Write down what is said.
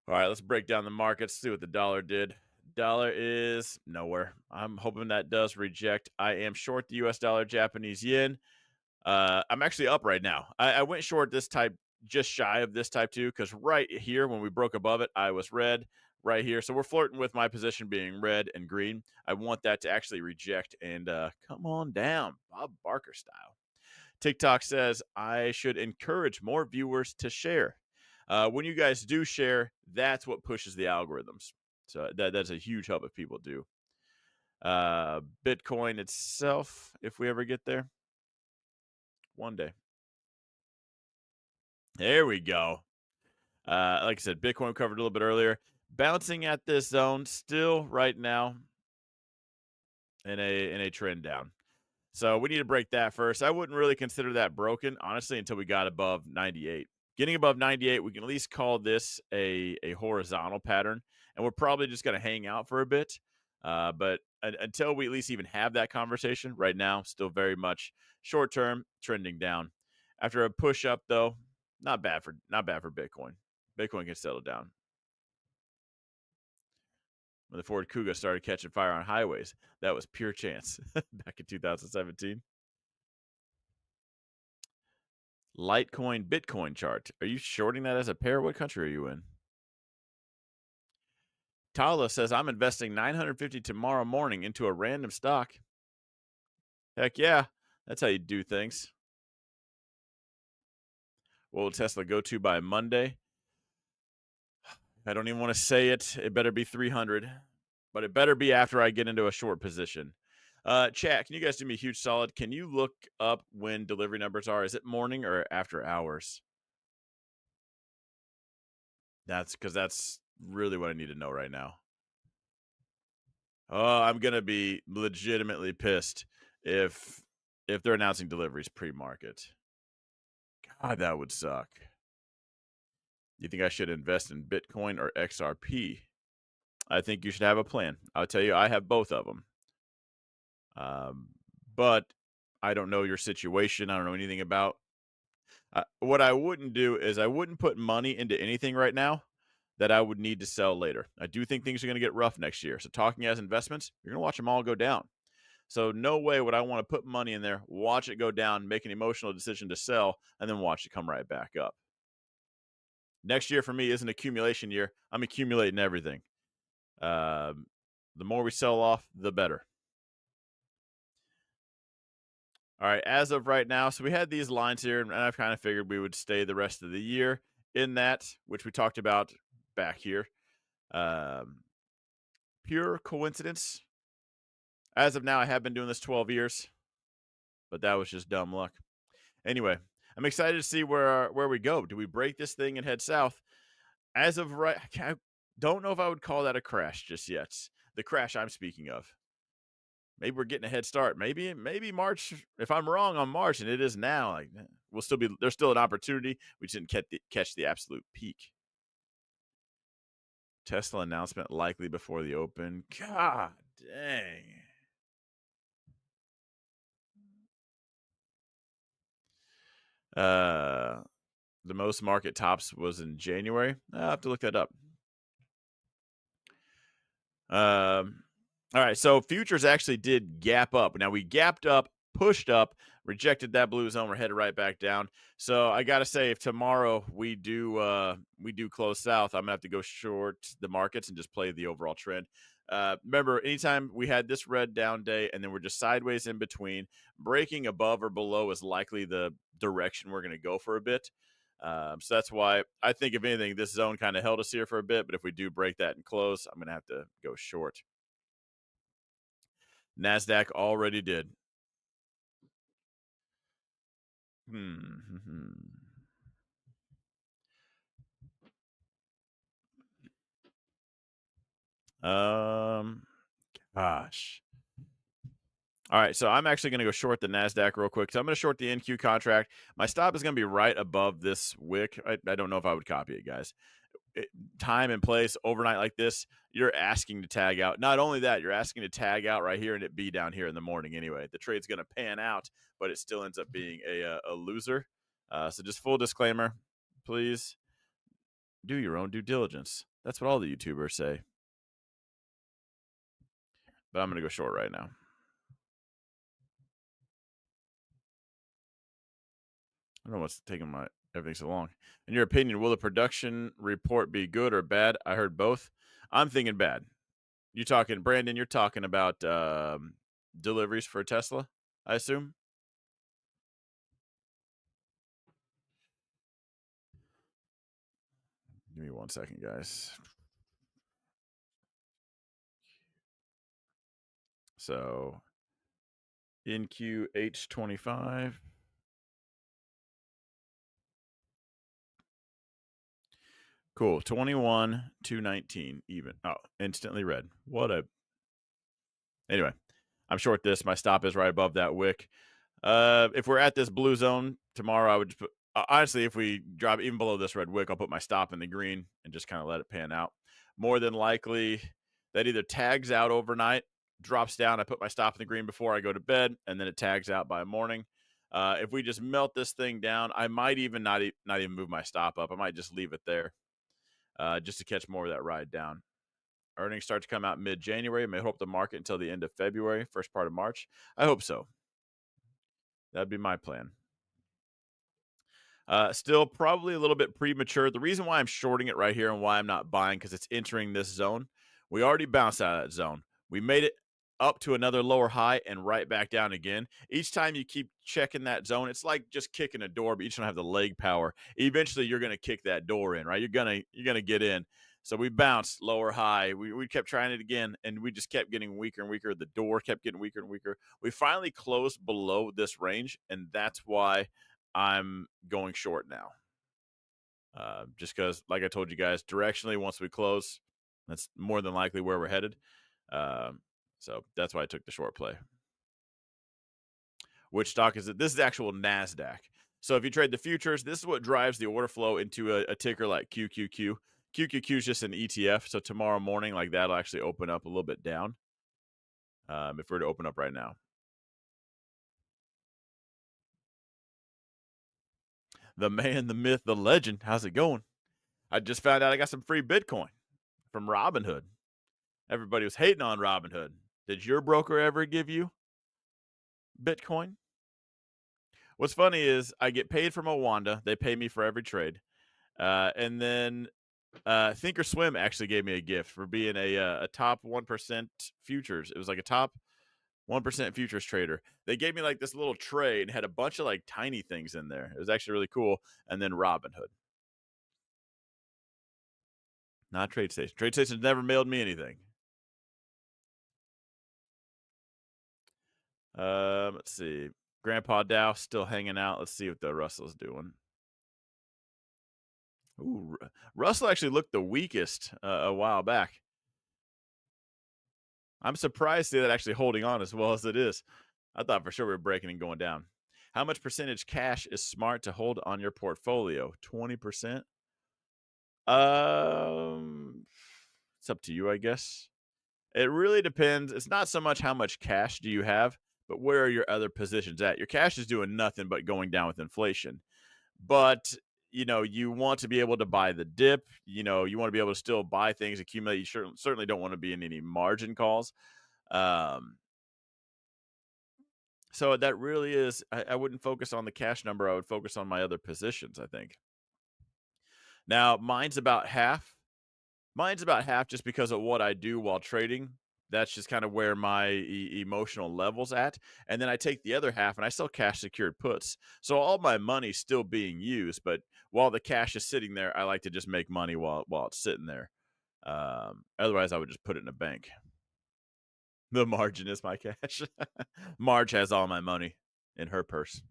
All right, let's break down the markets, see what the dollar did. Dollar is nowhere. I'm hoping that does reject. I am short the US dollar, Japanese yen. I'm actually up right now. I went short this type, just shy of this type 2, because right here, when we broke above it, I was red right here. So we're flirting with my position being red and green. I want that to actually reject and come on down, Bob Barker style. TikTok says I should encourage more viewers to share. When you guys do share, that's what pushes the algorithms. So that's a huge help if people do. Bitcoin itself, if we ever get there, one day. There we go. Like I said, Bitcoin covered a little bit earlier. Bouncing at this zone still right now in a trend down. So we need to break that first. I wouldn't really consider that broken, honestly, until we got above 98. Getting above 98, we can at least call this a horizontal pattern, and we're probably just going to hang out for a bit. But until we at least even have that conversation, right now, still very much short term, trending down. After a push up, though, not bad for Bitcoin. Bitcoin can settle down. When the Ford Kuga started catching fire on highways, that was pure chance back in 2017. Litecoin Bitcoin chart. Are you shorting that as a pair? What country are you in? Tala says, I'm investing $950 tomorrow morning into a random stock. Heck yeah. That's how you do things. What will Tesla go to by Monday? I don't even want to say it. It better be 300, but it better be after I get into a short position. Chat, can you guys do me a huge solid? Can you look up when delivery numbers are? Is it morning or after hours? That's really what I need to know right now. Oh, I'm gonna be legitimately pissed if they're announcing deliveries pre-market. God, that would suck. You think I should invest in Bitcoin or XRP? I think you should have a plan. I'll tell you, I have both of them. But I don't know your situation. I don't know anything about. What I wouldn't do is I wouldn't put money into anything right now that I would need to sell later. I do think things are going to get rough next year. So talking as investments, you're going to watch them all go down. So no way would I want to put money in there, watch it go down, make an emotional decision to sell, and then watch it come right back up. Next year for me is an accumulation year. I'm accumulating everything. The more we sell off, the better. All right, as of right now, so we had these lines here, and I've kind of figured we would stay the rest of the year in that, which we talked about back here. Pure coincidence. As of now, I have been doing this 12 years, but that was just dumb luck. Anyway, I'm excited to see where we go. Do we break this thing and head south? As of right, I don't know if I would call that a crash just yet. The crash I'm speaking of. Maybe we're getting a head start. Maybe March. If I'm wrong on March, and it is now, like we'll still be there's still an opportunity. We just didn't catch the absolute peak. Tesla announcement likely before the open. God dang. The most market tops was in January. I'll have to look that up. All right, so futures actually did gap up. Now we gapped up, pushed up, rejected that blue zone. We're headed right back down. So I gotta say, if tomorrow we do close south, I'm gonna have to go short the markets and just play the overall trend. Remember, anytime we had this red down day and then we're just sideways in between, breaking above or below is likely the direction we're gonna go for a bit. So that's why I think, if anything, this zone kind of held us here for a bit. But if we do break that and close, I'm going to have to go short. NASDAQ already did. Gosh. All right, so I'm actually going to go short the NASDAQ real quick. So I'm going to short the NQ contract. My stop is going to be right above this wick. I don't know if I would copy it, guys. Time and place overnight like this, you're asking to tag out. Not only that, you're asking to tag out right here and it be down here in the morning anyway. The trade's going to pan out, but it still ends up being a loser. So just full disclaimer, please do your own due diligence. That's what all the YouTubers say. But I'm going to go short right now. I don't know what's taking everything so long. In your opinion, will the production report be good or bad? I heard both. I'm thinking bad. You talking, Brandon? You're talking about deliveries for Tesla, I assume. Give me 1 second, guys. So in QH25. Cool. 21 to 19 even. Oh, instantly red. What a. Anyway, I'm short this. My stop is right above that wick. If we're at this blue zone tomorrow, I would just put, honestly, if we drop even below this red wick, I'll put my stop in the green and just kind of let it pan out. More than likely, that either tags out overnight, drops down. I put my stop in the green before I go to bed, and then it tags out by morning. If we just melt this thing down, I might even not even move my stop up. I might just leave it there, just to catch more of that ride down. Earnings start to come out mid-January. May hope the market until the end of February, first part of March. I hope so. That'd be my plan. Still probably a little bit premature. The reason why I'm shorting it right here and why I'm not buying, because it's entering this zone. We already bounced out of that zone. We made it up to another lower high and right back down again. Each time you keep checking that zone, it's like just kicking a door, but you just don't have the leg power. Eventually, you're going to kick that door in, right? You're gonna get in. So we bounced lower high. We kept trying it again, and we just kept getting weaker and weaker. The door kept getting weaker and weaker. We finally closed below this range, and that's why I'm going short now. Just because, like I told you guys, directionally, once we close, that's more than likely where we're headed. So that's why I took the short play. Which stock is it? This is actual NASDAQ. So if you trade the futures, this is what drives the order flow into a ticker like QQQ. QQQ is just an ETF. So tomorrow morning, like that'll actually open up a little bit down. If we're to open up right now. The man, the myth, the legend. How's it going? I just found out I got some free Bitcoin from Robinhood. Everybody was hating on Robinhood. Did your broker ever give you Bitcoin? What's funny is I get paid from Owanda. They pay me for every trade. And then Thinkorswim actually gave me a gift for being a top 1% futures. It was like a top 1% futures trader. They gave me like this little tray and had a bunch of like tiny things in there. It was actually really cool. And then Robinhood. Not TradeStation. TradeStation's never mailed me anything. Let's see. Grandpa Dow still hanging out. Let's see what the Russell's doing. Ooh, Russell actually looked the weakest a while back. I'm surprised to see that actually holding on as well as it is. I thought for sure we were breaking and going down. How much percentage cash is smart to hold on your portfolio? 20%? It's up to you, I guess. It really depends. It's not so much how much cash do you have, but where are your other positions at? Your cash is doing nothing but going down with inflation. But you want to be able to buy the dip. You want to be able to still buy things, accumulate. You certainly don't want to be in any margin calls. So that really is, I wouldn't focus on the cash number. I would focus on my other positions, I think. Now, mine's about half. Mine's about half just because of what I do while trading. That's just kind of where my emotional level's at. And then I take the other half and I sell cash secured puts. So all my money's still being used, but while the cash is sitting there, I like to just make money while it's sitting there. Otherwise, I would just put it in a bank. The margin is my cash. Marge has all my money in her purse.